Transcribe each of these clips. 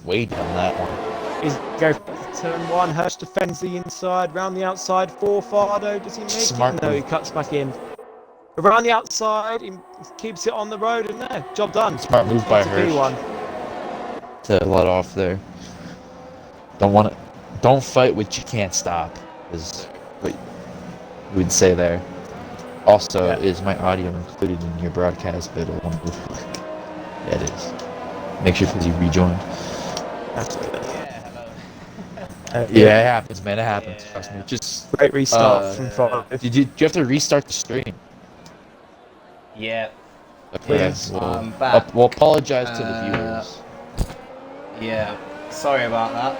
waiting on that one. He's go for turn 1. Hirsch defends the inside. Round the outside for Fardo. Does he make Smart it? No, move. he cuts back in. Around the outside, he keeps it on the road, and there, job done. Smart move by Hirsch to let off there. Don't fight what you can't stop, is what we'd say there. Also, Yeah. is my audio included in your broadcast bit? Yeah, it is. Make sure because you rejoined. Absolutely. Yeah, hello. Yeah, it happens, man. It happens. Yeah. Trust me. Just Great restart from 5. did you have to restart the stream? Yeah. Okay. Yes. I'm back. We'll apologize to the viewers. Yeah. Sorry about that.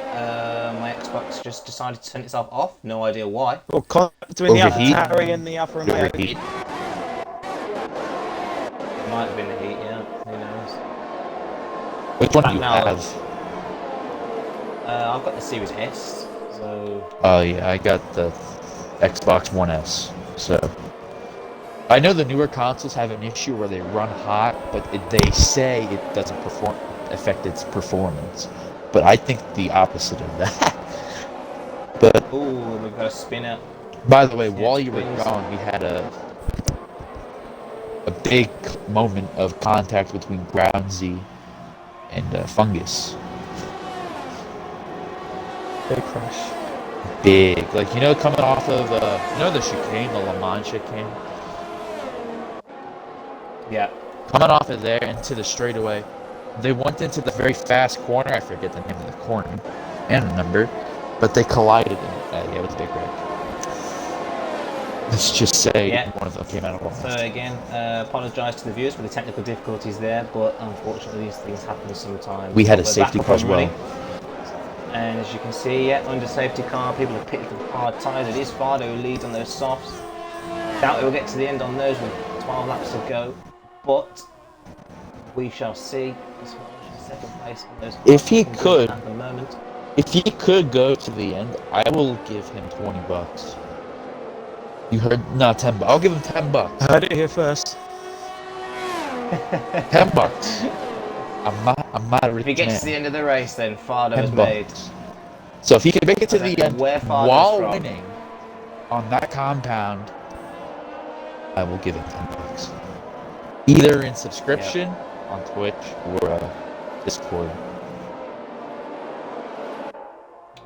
My Xbox just decided to turn itself off. No idea why. Well, between the Overheat? Atari and the Alpha Romeo. Overheat. It might have been the heat. Yeah. Who knows? Which one do you Now, have? I've got the Series S. So. Oh yeah, I got the Xbox One S. So I know the newer consoles have an issue where they run hot, but they say it doesn't affect its performance. But I think the opposite of that. But Ooh, we've got a spinner. by the way, Yeah, while you were spins. gone, we had a big moment of contact between Groundsy and Fungus. Big crash. Big, like coming off of the chicane, the Le Mans chicane. Yeah. Coming off of there into the straightaway, they went into the very fast corner. I forget the name of the corner and the number, but they collided. Yeah, it was a big wreck. Let's just say one of them came out of So office. again, apologise to the viewers for the technical difficulties there, but unfortunately these things happen sometimes. We had a But we're safety back car up as and well. running. And as you can see, under safety car, people have picked up hard tyres. It is Fardo who leads on those softs. Doubt he'll get to the end on those with 12 laps to go, but we shall see. Second place on those If he cars could, at the moment. if he could go to the end, I will give him $20. You heard? No, $10. I'll give him $10. Heard it here first. $10. I'm not a rich If he gets man. to the end of the race, then Fardo has $10. made. So if he can make it to I don't the know end where Fardo's while from. winning on that compound, I will give him $10. Either in subscription on Twitch or Discord.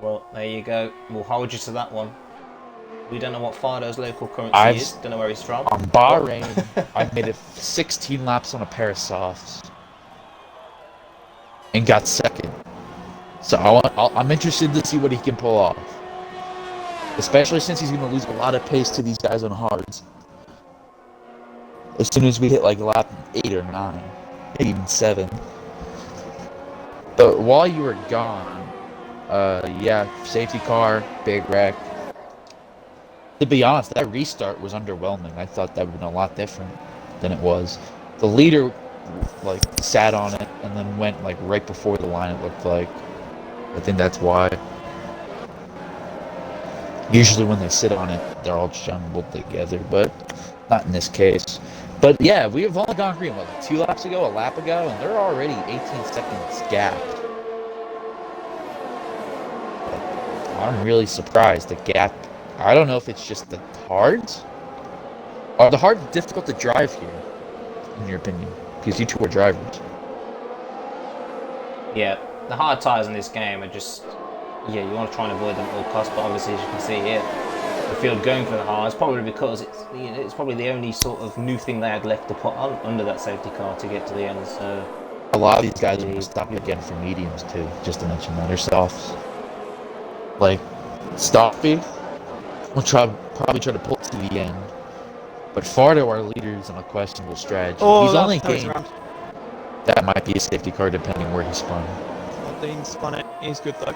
Well, there you go. We'll hold you to that one. We don't know what Fardo's local currency is. Don't know where he's from. On Bahrain, I made it 16 laps on a pair of softs and got second. So I'm interested to see what he can pull off, especially since he's going to lose a lot of pace to these guys on hards. As soon as we hit like lap 8 or 9, maybe even 7. But while you were gone, safety car, big wreck. To be honest, that restart was underwhelming. I thought that would have been a lot different than it was. The leader, sat on it and then went, right before the line, it looked like. I think that's why. Usually when they sit on it, they're all jumbled together, but not in this case. But yeah, we have only gone green, 2 laps ago, a lap ago, and they're already 18 seconds gapped. I'm really surprised the gap. I don't know if it's just the hards. Are the hards difficult to drive here, in your opinion? Because you two are drivers. Yeah, the hard tyres in this game are just... Yeah, you want to try and avoid them at all costs, but obviously, as you can see here, the field going for the hards, probably because it's probably the only sort of new thing they had left to put on under that safety car to get to the end, so... A lot of these guys are going to stop again for mediums, too, just to mention that, or softs. Stoppy will probably try to pull to the end. But Fardo, our leader, is on a questionable strategy. He's only gained... That might be a safety car, depending where he spun. Dean spun it. He's good, though.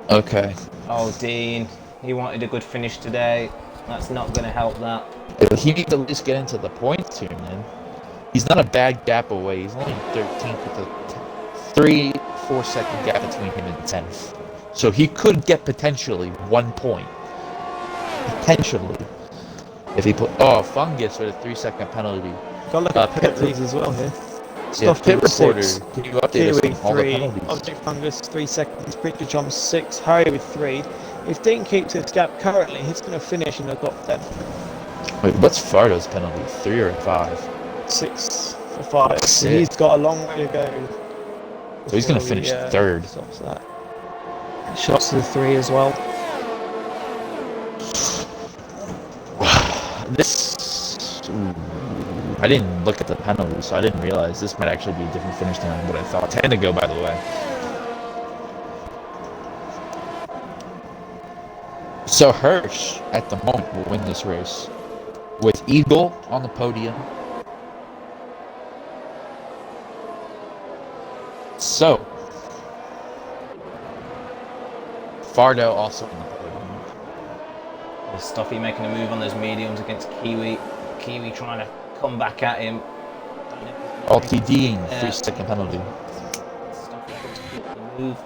Okay. Oh, Dean. He wanted a good finish today. That's not going to help that. He needs to at least get into the points here, man. He's not a bad gap away. He's only 13th with a 3-4 second gap between him and 10th. So he could get potentially 1 point. Potentially. If he put... Oh, Fungus with a 3-second penalty. Gotta look at penalties as well here. Yeah, Stuffy pit reporter, 6, can you update us Kiwi on all the 3, penalties? Object Fungus 3 seconds, Preacher Chum 6, Harry with 3. If Dean keeps this gap currently, he's going to finish in the top 10. Wait, what's Fardo's penalty? 3 or 5? 6 for 5. So Sick. he's got a long way to go. So he's gonna before he, finish third. Stops that. Shots to the 3 as well. This... Ooh, I didn't look at the penalties, so I didn't realize this might actually be a different finish than what I thought. 10 to go, by the way. So Hirsch, at the moment, will win this race. With Eagle on the podium. So, Fardo also on the podium. There's Stuffy making a move on those mediums against Kiwi. Kiwi trying to come back at him. LTD and 3-second penalty. Stuffy looks to keep the move.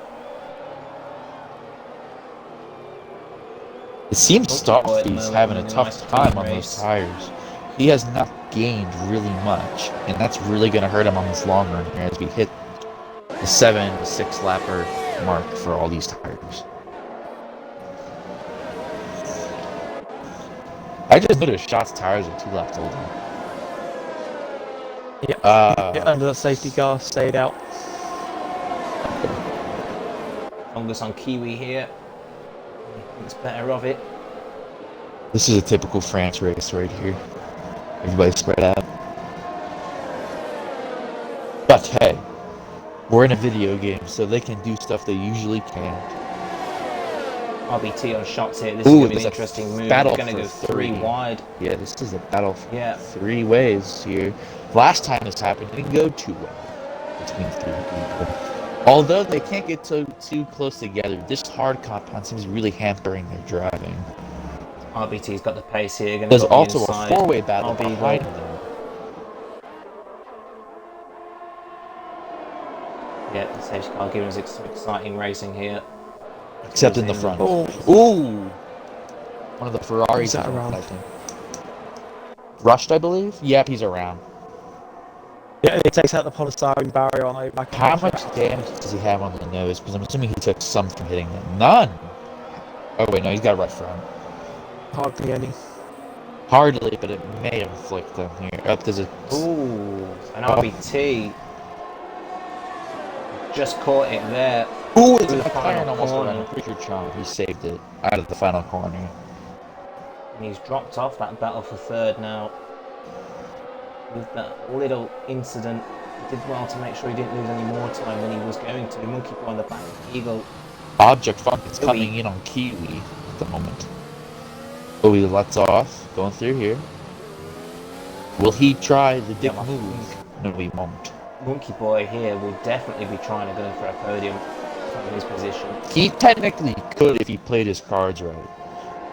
It seems Multiple at the Stuffy's moment, having a winning a tough nice time clean on those race. tires. He has not gained really much, and that's really going to hurt him on this long run here as we hit the 7 to 6 lapper mark for all these tires. I just noticed Shot's tires are 2 laps older. Yeah, under the safety car, stayed out. Fungus on Kiwi here. Thinks better of it. This is a typical France race right here. Everybody spread out. But hey, we're in a video game, so they can do stuff they usually can't. RBT on shots here. This Ooh, is going to be there's an a interesting move. They're battle going to for go 3 wide. Yeah, this is a battle for Yeah. 3 ways here. Last time this happened, it didn't go 2 ways between 3 people. Although they can't get too close together, this hard compound seems really hampering their driving. RBT's got the pace here. Gonna There's go also inside. a 4-way battle RB behind though. them. Yeah, the safety car giving us some exciting racing here. Except in the front. Oh. Ooh! One of the Ferraris Who's that is around? I think. Rushed, I believe? Yep, he's around. Yeah, it takes out the polystyrene barrier on the back. How much damage does he have on the nose? Because I'm assuming he took some from hitting them. None! Oh wait, no, he's got right front. Hardly any. Hardly, but it may inflict them here. Up there's a... Ooh, an RBT. Just caught it there. Ooh, it's Through a the McLaren final almost corner. around Preacher Chomp. He saved it out of the final corner. And he's dropped off that battle for third now. With that little incident, he did well to make sure he didn't lose any more time than he was going to. Monkey Boy on the back of Eagle. Object Funk is Kiwi. coming in on Kiwi at the moment. Oh, he lets off, going through here. Will he try the dick Yeah, I move? No, he won't. Monkey Boy here will definitely be trying to go for a podium from his position. He technically could if he played his cards right.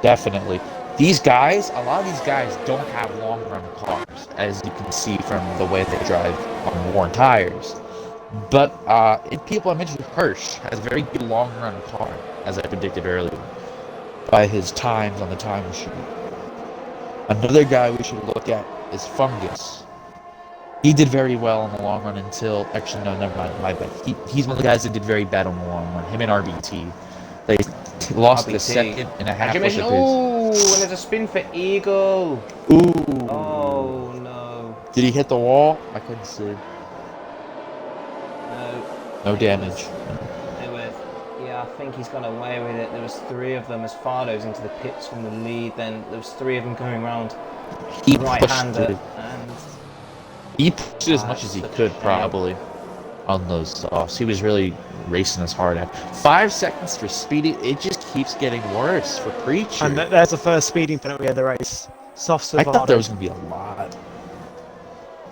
Definitely. These guys, a lot of these guys don't have long run cars, as you can see from the way they drive on worn tires. But people I mentioned, Hirsch has a very good long run car, as I predicted earlier, by his times on the time machine. Another guy we should look at is Fungus. He did very well in the long run until... Actually, no, never mind. My bad. He's one of the guys that did very bad in the long run. Him and RBT. They lost the second and a half. Ooh, and there's a spin for Eagle. Ooh. Oh, no. Did he hit the wall? I couldn't see. No. No damage. Yeah, I think he's gone away with it. There was 3 of them as Fardo's into the pits from the lead. Then there was 3 of them going around He right-hander. pushed it. And He pushed it as much as he could, probably, on those softs. He was really racing as hard at 5 seconds for speeding. It just keeps getting worse for Preacher. And there's the first speeding penalty of the race. Soft I thought there was survival. going to be a lot.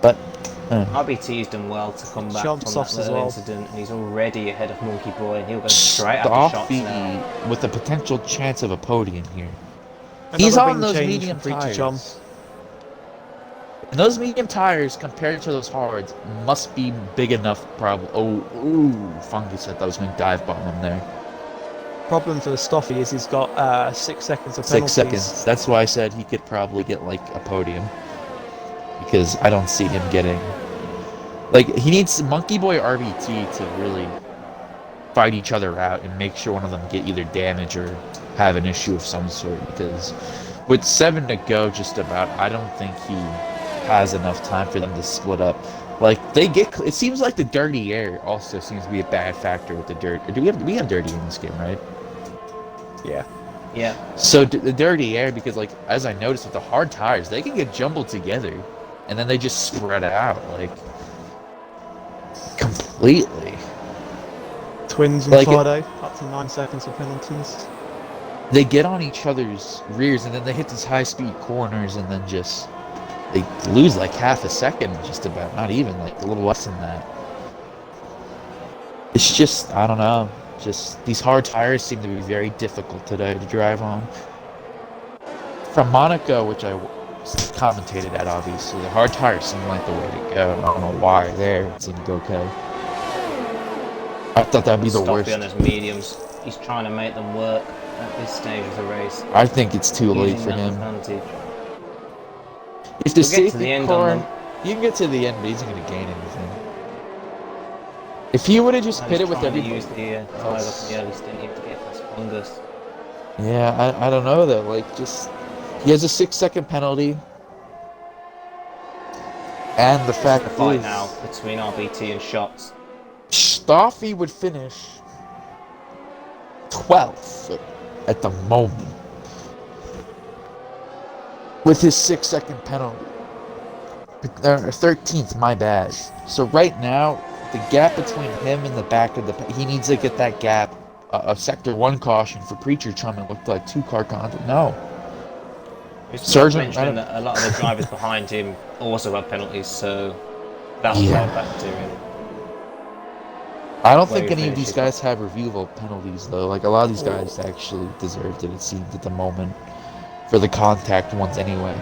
But, RBT's done well to come back Jump from softs that as little well. incident, and he's already ahead of Monkey Boy, and he'll go straight after shots now. Stoffy with the potential chance of a podium here. Another He's on wing those change medium for Preacher tires. Chum. And those medium tires, compared to those hards, must be big enough, probably. Oh, ooh, Fungus said that was going to dive bomb him there. Problem for the Stoffy is he's got 6 seconds of 6 penalties. seconds. That's why I said he could probably get, like, a podium. Because I don't see him getting Like, he needs Monkey Boy RBT to really fight each other out and make sure one of them get either damage or have an issue of some sort, because with 7 to go just about, I don't think he has enough time for them to split up. Like, they get, it seems like the dirty air also seems to be a bad factor with the dirt. Do we have dirty in this game, right? Yeah. Yeah. So the dirty air, because like, as I noticed with the hard tires, they can get jumbled together and then they just spread out like completely. Twins and Like Fardo, up to 9 seconds of penalties. they get on each other's rears and then they hit these high speed corners and then just they lose like half a second, just about, not even, like a little less than that. It's just, I don't know, just these hard tires seem to be very difficult today to drive on. From Monaco, which I commentated at, obviously, the hard tires seem like the way to go. I don't know why there it seemed to go okay. I thought that'd be the worst. On his mediums. He's trying to make them work at this stage of the race. I think it's too late for him. Advantage. If the We'll get to the safety end car, on them. you can get to the end, but he's not going to gain anything. If he would have just hit it with everybody. Use the tires up in the early stint to get past fungus. Yeah, I don't know though. Like, just he has a 6-second penalty, and the fact The fight is, now between RBT and Shots. Staffy would finish 12th at the moment with his 6-second penalty. 13th, my bad. So right now, the gap between him and the back of the... He needs to get that gap. A Sector 1 caution for Preacher Chum. It looked like 2-car contact. No. Sergeant mentioned that a lot of the drivers behind him also had penalties, so that'll play a factor in. I don't think any of these guys have reviewable penalties, though. Like, a lot of these guys actually deserved it seemed, at the moment. For the contact ones, anyway.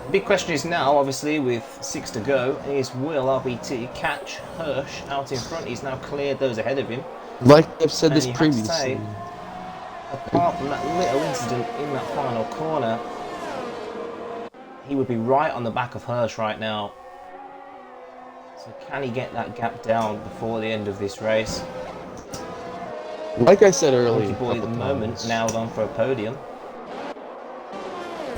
The big question is now, obviously, with 6 to go, is will RBT catch Hirsch out in front? He's now cleared those ahead of him. Like I've said And this you have to previously. say, apart from that little incident in that final corner, he would be right on the back of Hirsch right now. So can he get that gap down before the end of this race? Like I said earlier, Monkey Boy at the moment nailed on for a podium.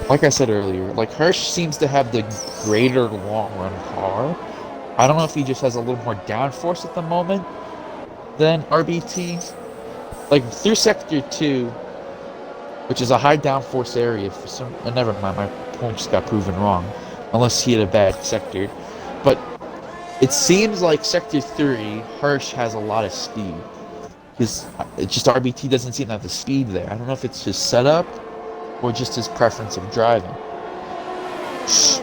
Like I said earlier, like Hirsch seems to have the greater long run car. I don't know if he just has a little more downforce at the moment than RBT. Like through Sector 2, which is a high downforce area for some... never mind, my point just got proven wrong. Unless he had a bad sector. But it seems like Sector 3, Hirsch has a lot of speed. Because it's just RBT doesn't seem to have the speed there. I don't know if it's his setup or just his preference of driving.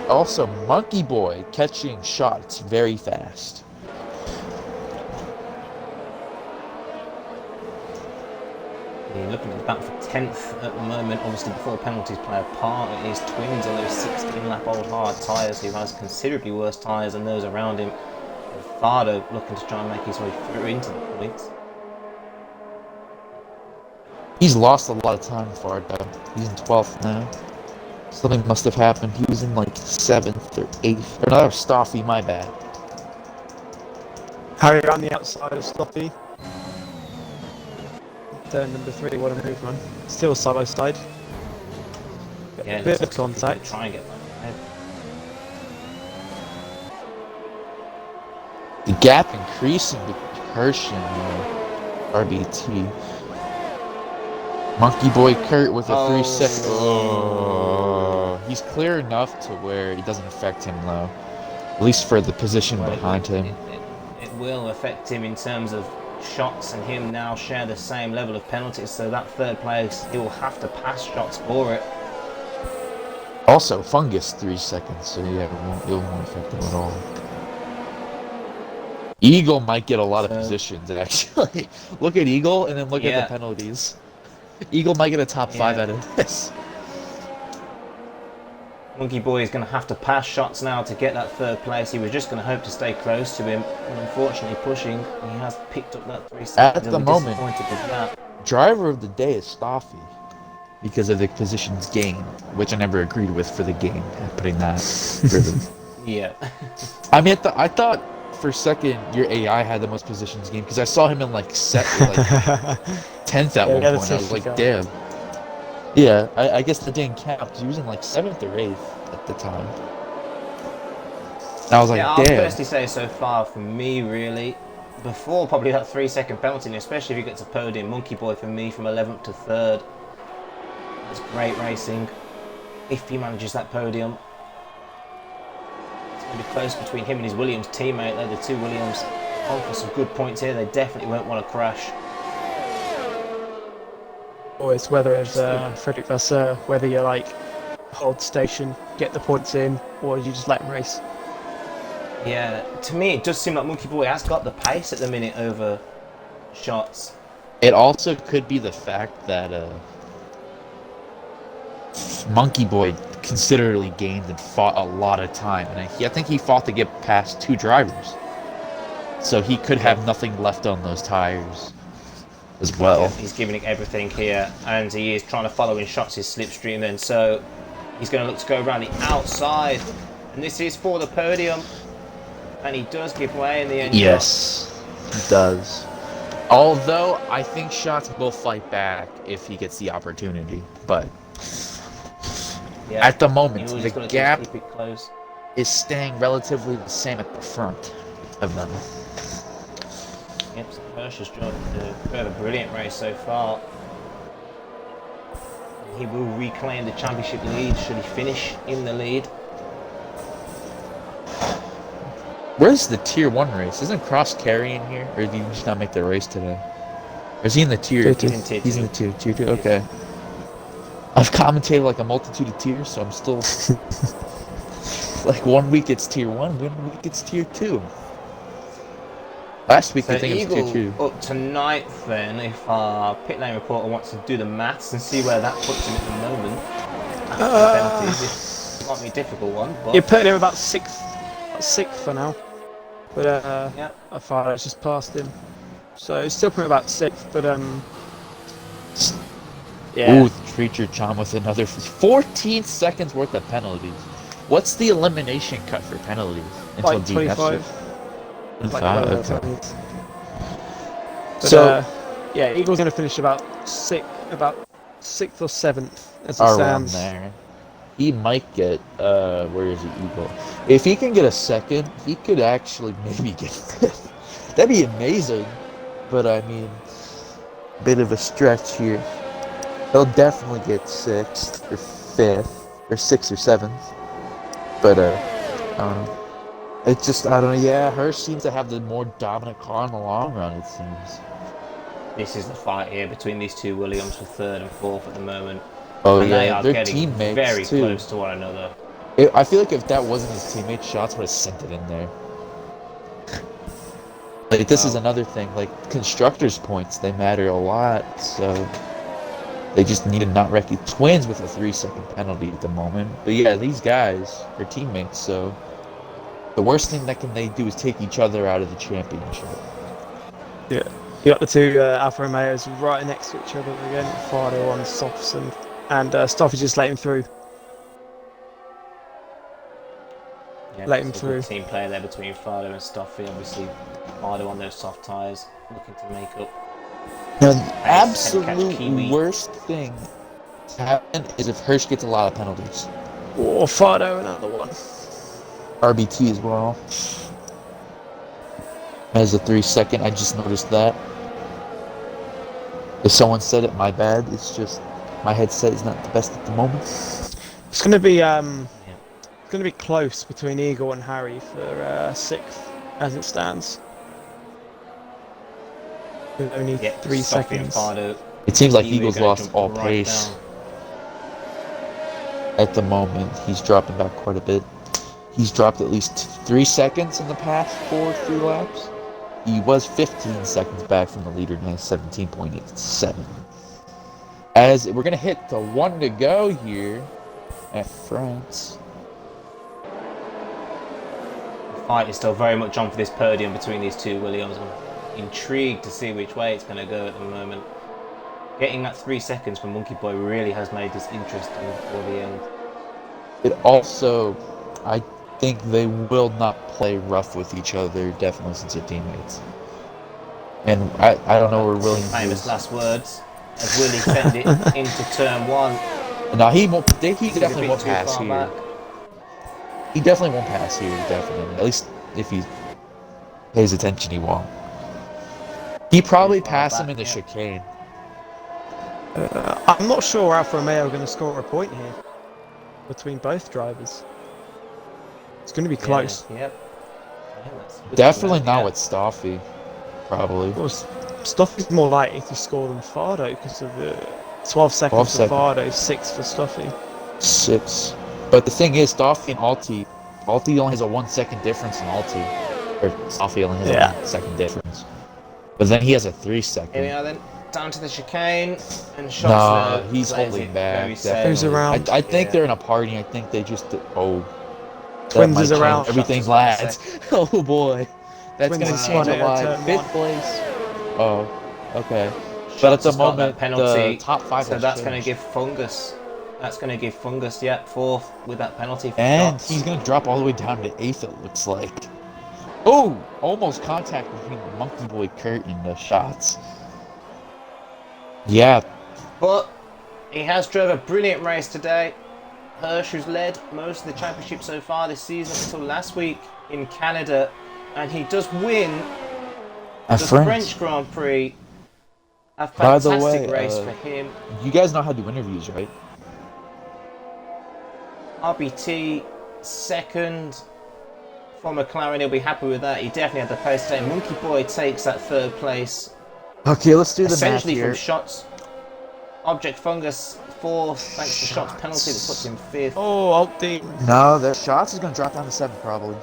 Also, Monkey Boy catching shots very fast. You're looking at the battle for 10th at the moment. Obviously, before penalties play a part, it is Twins on those 16-lap-old hard tyres, who has considerably worse tyres than those around him. And Fardo looking to try and make his way through into the points. He's lost a lot of time, Fardo. He's in 12th now. Something must have happened. He was in like 7th or 8th. Or no, that was Staffy, my bad. Harry on the outside of Sloppy. Turn number 3, what a move, man. Still side by side. Yeah, Bit of contact. Try and get back ahead. The gap increasing between Hirsch and RBT. Monkey Boy Kurt with a 3-second. Oh, he's clear enough to where it doesn't affect him, though. At least for the position behind him. It will affect him in terms of Shots and him now share the same level of penalties, so that 3rd place, he will have to pass Shots for it. Also, Fungus 3 seconds, so yeah, it won't affect him at all. Eagle might get a lot of positions, actually. Look at Eagle, and then look at the penalties. Eagle might get a top 5 out of this. Monkey Boy is going to have to pass Shots now to get that 3rd place. He was just going to hope to stay close to him, and unfortunately pushing, he has picked up that 3 seconds. At the moment, driver of the day is Staffy, because of the positions gained, which I never agreed with for the game, putting that for the Yeah. I mean, I thought for a second your AI had the most positions game because I saw him in like 10th at Yeah, we one had a point. I was safety like, car. damn. Yeah, I guess that didn't count because he was in like 7th or 8th at the time. And I was Yeah, like, I'll damn. personally say so far for me, really, before probably that 3 second penalty, and especially if he gets a podium, Monkey Boy for me from 11th to 3rd. It's great racing. If he manages that podium, it's going to be close between him and his Williams teammate. They're the two Williams on for some good points here. They definitely won't want to crash. Or it's whether it's Frederick Vasseur, whether you like hold station, get the points in, or you just let him race. Yeah, to me it does seem like Monkey Boy has got the pace at the minute over Shots. It also could be the fact that Monkey Boy considerably gained and fought a lot of time, and I think he fought to get past 2 drivers, so he could have nothing left on those tires as well. Yeah, he's giving it everything here, and he is trying to follow in Shots' slipstream then, so he's going to look to go around the outside, and this is for the podium, and he does give way in the end. Yes, he does. Although I think Shots will fight back if he gets the opportunity, but Yeah, at the moment you know, the he's gonna gap keep it close. is staying relatively the same at the front of them. Yep, so Hirsch has joined a brilliant race so far. He will reclaim the championship lead should he finish in the lead. Where's the tier 1 race? Isn't Cross carrying here, or did he just not make the race today? Or is he in the tier? Tier 2. He's in tier 2. He's in the tier 2. Okay. I've commentated like a multitude of tiers, so I'm still like 1 week it's tier 1, 1 week it's tier 2. Last week So I think it was tier 2. Eagle up to 9th then, if our pit lane reporter wants to do the maths and see where that puts him at the moment. Penalties, it might be a difficult one, but... You're putting him about 6th for now. But yeah. I thought I just passed him. So it's still putting about 6th, but yeah. Ooh, Treacher Chan with another 14 seconds worth of penalties. What's the elimination cut for penalties? Until Like 25. Like okay. But, So yeah, Eagle's going to finish about 6th or 7th as it around stands. there. He might get where is he, Eagle? If he can get a second, he could actually maybe get 5th. That'd be amazing. But I mean, bit of a stretch here. He'll definitely get 6th or 5th or 6th or 7th. But I don't know. It's just, I don't know. Yeah, Hirsch seems to have the more dominant car in the long run, it seems. This is the fight here between these two Williams for 3rd and 4th at the moment. Oh and they yeah, are they're getting teammates very too. close to one another. I feel like if that wasn't his teammate, Shots would have sent it in there. Like, this is another thing. Like, constructors' points, they matter a lot, so they just need to not wreck you. Twins with a 3-second penalty at the moment. But yeah, these guys are teammates, so the worst thing that they do is take each other out of the championship. Yeah. You got the two Alfa Romeos right next to each other again. Fardo on softs and Stoff is just letting him through. Yeah, Let him so through. Good team play there between Fardo and Stoffy. Obviously, Fardo on those soft tyres, looking to make up. Now, the absolute worst thing to happen is if Hirsch gets a lot of penalties. Or Fardo, another one. RBT as well. As a 3-second, I just noticed that. If someone said it, my bad. It's just my headset is not the best at the moment. It's going to be it's going to be close between Eagle and Harry for 6th as it stands. With only 3 seconds. It seems like Eagle's lost all pace. At the moment, he's dropping back quite a bit. He's dropped at least 3 seconds in the past 3 laps. He was 15 seconds back from the leader, now 17.87. As we're going to hit the 1 to go here at France. The fight is still very much on for this podium between these two Williams. I'm intrigued to see which way it's going to go at the moment. Getting that 3 seconds from Monkey Boy really has made this interesting before the end. It also, think they will not play rough with each other, definitely since they're teammates. And I don't know where That's Williams famous is. last words. As Willie send it into turn one. No, he won't. He He's a definitely bit won't too pass far here. back. He definitely won't pass here. Definitely, at least if he pays attention, he won't. He probably far passed him back, in the yeah. chicane. I'm not sure Alfa Romeo are going to score a point here between both drivers. It's going to be close. Yeah, yep. Yeah, that's good to Definitely know, not yeah. with Staffy. Probably. Well, Stuff is more likely to score than Fardo because of the 12 seconds 12 for seconds. Fardo, 6 for Stuffy. 6. But the thing is, Staffy and Alti only has a 1 second difference in Alti. Or Staffy only has a 1 second difference. But then he has a 3 second. Here we are then. Down to the chicane. And Shots Nah, now he's plays holding it back. very Definitely. Who's around? I think Yeah. they're in a party. I think they just. Oh. Twins that is might around. change everything, Shots as well, lads. Oh boy. That's Twins going is to change a spotted at lot. turn 5th one. place. Oh, okay. Shots But at the has got moment, that penalty, the top 5 so has that's going to changed. give Fungus. That's going to give Fungus, yep, 4th with that penalty for And Shots. he's going to drop all the way down to 8th, it looks like. Oh! Almost contact between Monkey Boy Kurt and the Shots. Yeah. But he has drove a brilliant race today. Hirsch, who's led most of the championship so far this season until last week in Canada, and he does win the French Grand Prix. A By the fantastic way, race for him. You guys know how to do interviews, right? RBT second for McLaren, he'll be happy with that. He definitely had the pace today. Monkey Boy takes that 3rd place. Okay, let's do the math Essentially here. from Shots. Object Fungus 4th, thanks to Shots penalty that puts him 5th. Oh, Alti. No, the Shots is going to drop down to 7th, probably.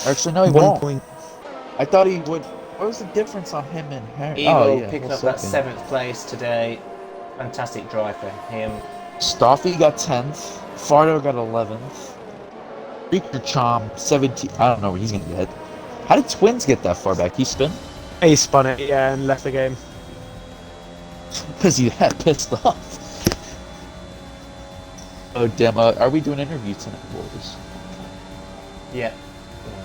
Actually, no, he 1 won't. point. I thought he would. What was the difference on him and Harry? Eagle Oh, yeah, picking well, up that second. 7th place today. Fantastic drive for him. Staffy got 10th. Fardo got 11th. Freaker Chom 17th. I don't know where he's going to get. How did Twins get that far back? He spin? He spun it, yeah, and left the game. Because he that pissed off. Oh, damn. Are we doing interviews tonight, boys? Yeah.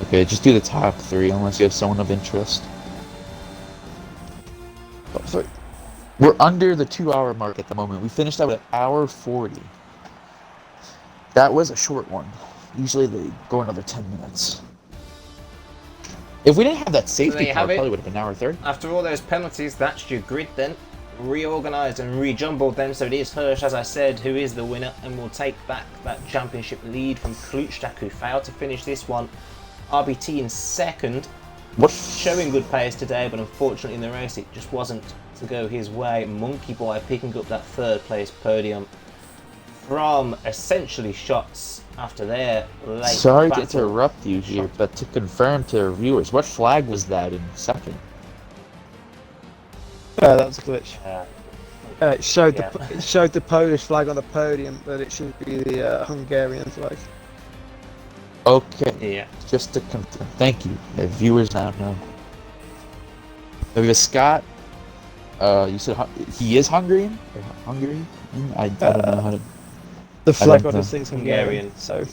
Okay, just do the top 3 unless you have someone of interest. Top 3. We're under the 2-hour mark at the moment. We finished out at 1:40. That was a short one. Usually they go another 10 minutes. If we didn't have that safety you car, have it it. probably would have been 1:30. After all those penalties, that's your grid then. Reorganised and rejumbled then, so it is Hirsch, as I said, who is the winner and will take back that championship lead from Klutschak, who failed to finish this one. RBT in 2nd, What? showing good pace today, but unfortunately in the race it just wasn't to go his way. Monkey Boy picking up that 3rd place podium from essentially Shots after their late Sorry to battle. interrupt you here, but to confirm to our viewers, what flag was that in 2nd? That was a glitch. It showed Yeah. it showed the Polish flag on the podium, but it should be the Hungarian flag. Okay, Yeah. just to confirm. Thank you. The viewers now know. We have Scott. You said he is Hungarian? Or Hungary? I don't know how to... The flag don't on know. this thing's Hungarian, Hungarian. so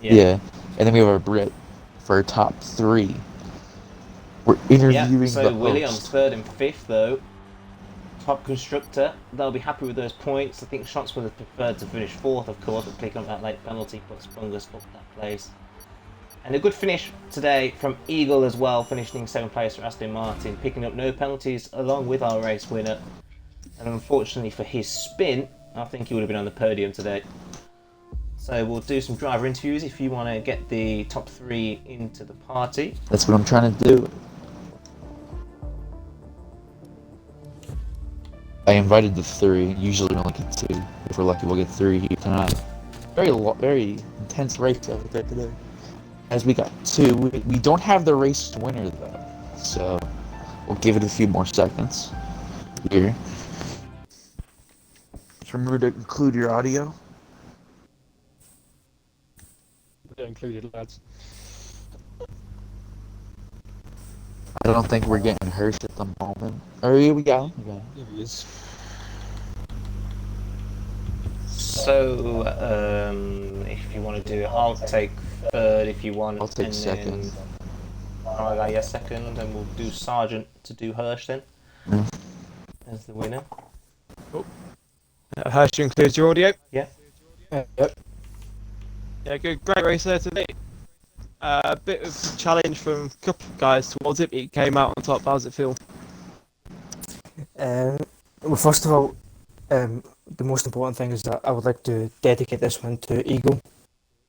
Yeah. And then we have our Brit for our top 3. We're interviewing Yeah, so the Williams host. 3rd and 5th though. Top constructor, they'll be happy with those points. I think Shots would have preferred to finish 4th, of course, but picking up that late penalty puts Fungus up that place. And a good finish today from Eagle as well, finishing 7th place for Aston Martin, picking up no penalties along with our race winner. And unfortunately for his spin, I think he would have been on the podium today. So we'll do some driver interviews if you want to get the top 3 into the party. That's what I'm trying to do. I invited the 3. Usually we only get 2. If we're lucky, we'll get 3 here tonight. Very intense race out there today. As we got 2, we don't have the race winner though, so we'll give it a few more seconds here. Just remember to include your audio. they're included, lads. I don't think we're getting Hirsch at the moment. Oh, here we go. Here he is. So, if you want to do it, I'll take third if you want. I'll take and second. Then final guy, yeah, second, and we'll do Sergeant to do Hirsch then Yeah. as the winner. Hirsch includes your audio. Yeah. Yep. Yeah, good, great race there today. A bit of challenge from a couple of guys towards it, but he came out on top. How does it feel? Well, first of all, the most important thing is that I would like to dedicate this one to Eagle.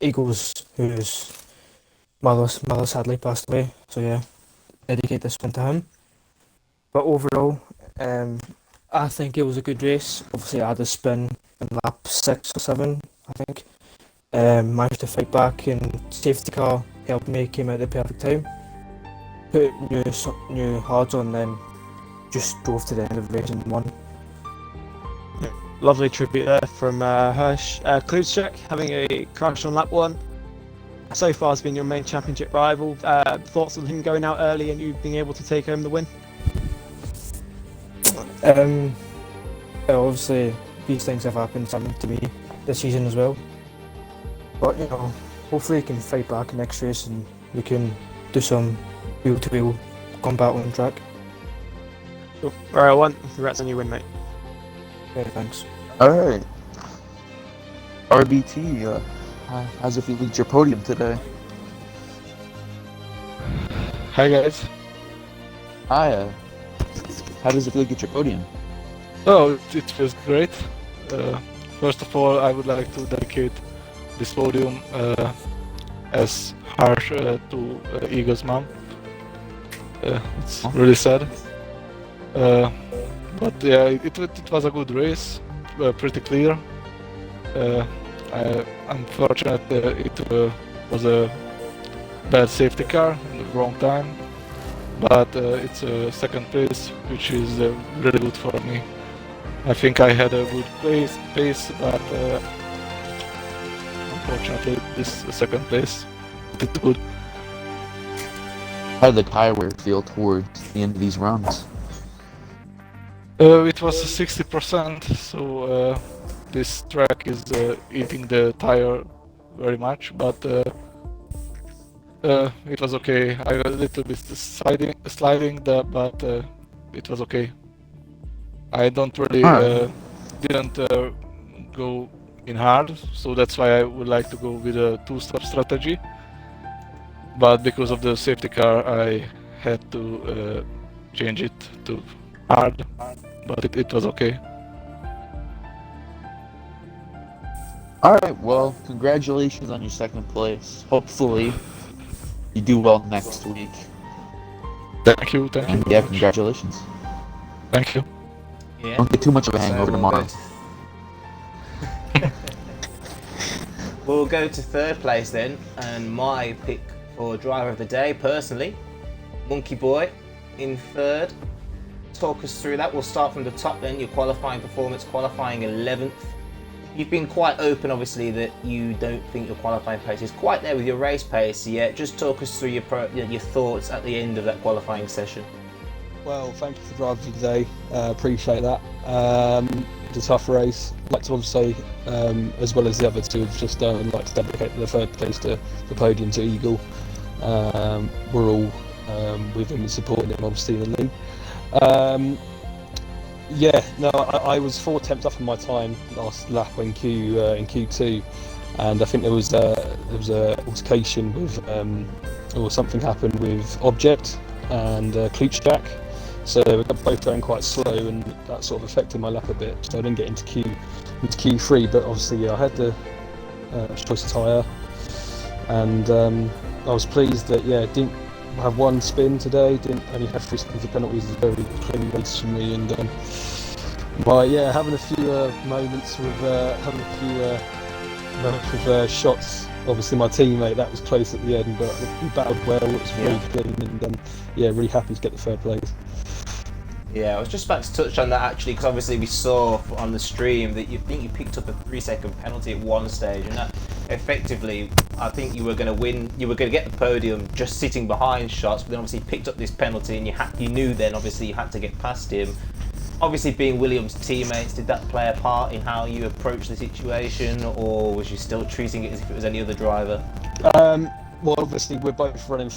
Eagle's whose mother sadly passed away. So yeah, dedicate this one to him. But overall, I think it was a good race. Obviously, I had a spin in lap 6 or 7, I think. Managed to fight back, and safety car helped me, came out at the perfect time. Put new hards on, then just drove to the end of the race and won. Lovely tribute there from Hirsch. Klutschek having a crash on lap 1. So far has been your main championship rival. Thoughts on him going out early and you being able to take home the win? Obviously, these things have happened to me this season as well. But hopefully he can fight back next race and we can do some wheel-to-wheel combat on track. Cool. Right, one. Congrats on your win, mate. Okay, thanks. All right. RBT, how's it feel to reach your podium today? Hi guys. Hi. How does it feel to get your podium? Oh, it feels great. First of all, I would like to dedicate this podium as harsh to Eagle's mom. It's really sad. But yeah, it was a good race, pretty clear. I'm fortunate it was a bad safety car in the wrong time, but it's a second place, which is really good for me. I think I had a good pace, but unfortunately this second place did good. How did the tire wear feel towards the end of these runs? It was 60%, so this track is eating the tire very much, but it was okay. I was a little bit sliding there, but it was okay. I don't really didn't go in hard, so that's why I would like to go with a two-stop strategy. But because of the safety car, I had to change it to hard, but it was okay. Alright, well, congratulations on your second place. Hopefully, you do well next week. Thank you And very yeah, much. congratulations. Thank you. Yeah. Don't get too much of a hangover tomorrow. We'll go to third place then, and my pick for driver of the day, personally, Monkey Boy in third. Talk us through that. We'll start from the top then, your qualifying performance, qualifying 11th. You've been quite open, obviously, that you don't think your qualifying pace is quite there with your race pace yet. Just talk us through your thoughts at the end of that qualifying session. Well, thank you for driving today. Appreciate that. It's a tough race. I'd like to also say, as well as the other two have just done, I'd like to dedicate the third place to the podium to Eagle. We're all with him and supporting him, obviously, in the league. I was 4 tenths off of my time last lap in Q2, and I think there was a altercation with or something happened with Object and Klutschak. So we got both going quite slow, and that sort of affected my lap a bit. So I didn't get into Q3, but obviously I had the choice of tyre, and I was pleased that didn't have one spin today. Didn't only have 3 spins of penalties. Is a very clean race for me, and having a few moments with shots. Obviously my teammate, that was close at the end, but we battled well. It was really clean, and really happy to get the third place. Yeah, I was just about to touch on that actually, because obviously we saw on the stream that you picked up a 3-second penalty at one stage, and that effectively, I think you were going to win. You were going to get the podium just sitting behind Shots, but then obviously you picked up this penalty, and you knew then obviously you had to get past him. Obviously, being Williams' teammates, did that play a part in how you approached the situation, or was you still treating it as if it was any other driver? Well, obviously we're both running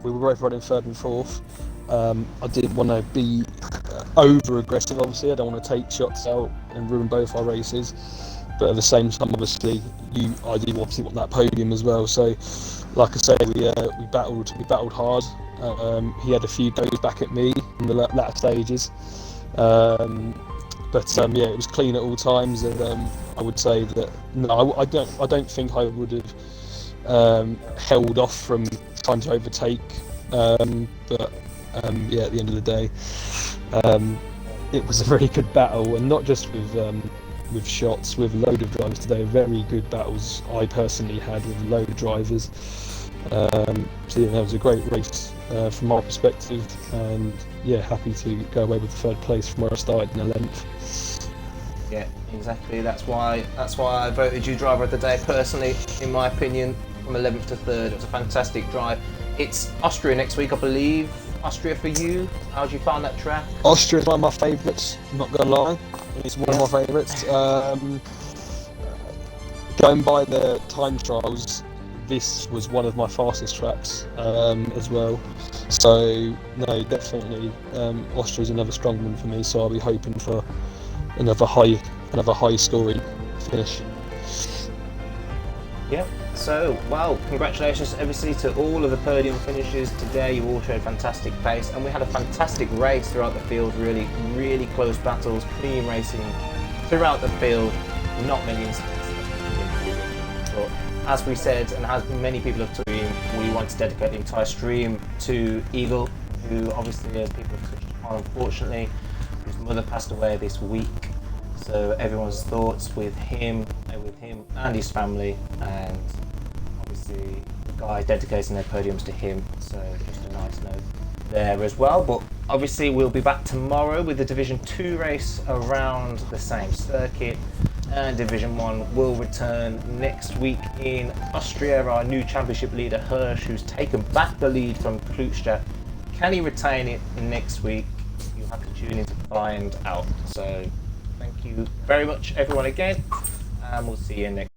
we were both running third and fourth. I didn't want to be over aggressive. Obviously, I don't want to take shots out and ruin both our races. But at the same time, obviously, I do obviously want that podium as well. So, like I say, we battled hard. He had a few goes back at me in the latter stages. But yeah, it was clean at all times, and I would say that no, I don't think I would have held off from trying to overtake. But yeah, at the end of the day, it was a very good battle, and not just with shots, with a load of drivers today. Very good battles I personally had with a load of drivers. So yeah, that was a great race from my perspective, and yeah, happy to go away with the third place from where I started in 11th. Yeah, exactly. That's why I voted you driver of the day. Personally, in my opinion, from 11th to 3rd, it was a fantastic drive. It's Austria next week, I believe. Austria for you. How did you find that track? Austria is one of my favourites. I'm not gonna lie, it's one of my favourites. Going by the time trials, this was one of my fastest tracks as well. So no, definitely Austria is another strong one for me. So I'll be hoping for another high scoring finish. Yep. So, well, congratulations obviously to all of the podium finishes today. You all showed fantastic pace, and we had a fantastic race throughout the field. Really, really close battles, clean racing throughout the field. Not many incidents. But as we said, and as many people have streamed, we want to dedicate the entire stream to Eagle, who obviously, as people have touched upon, unfortunately, his mother passed away this week. So everyone's thoughts with him and his family, and obviously the guy dedicating their podiums to him. So just a nice note there as well. But obviously we'll be back tomorrow with the Division 2 race around the same circuit, and Division 1 will return next week in Austria. Our new championship leader Hirsch, who's taken back the lead from Klutschak, can he retain it next week? You'll have to tune in to find out. So thank you very much everyone again, and we'll see you next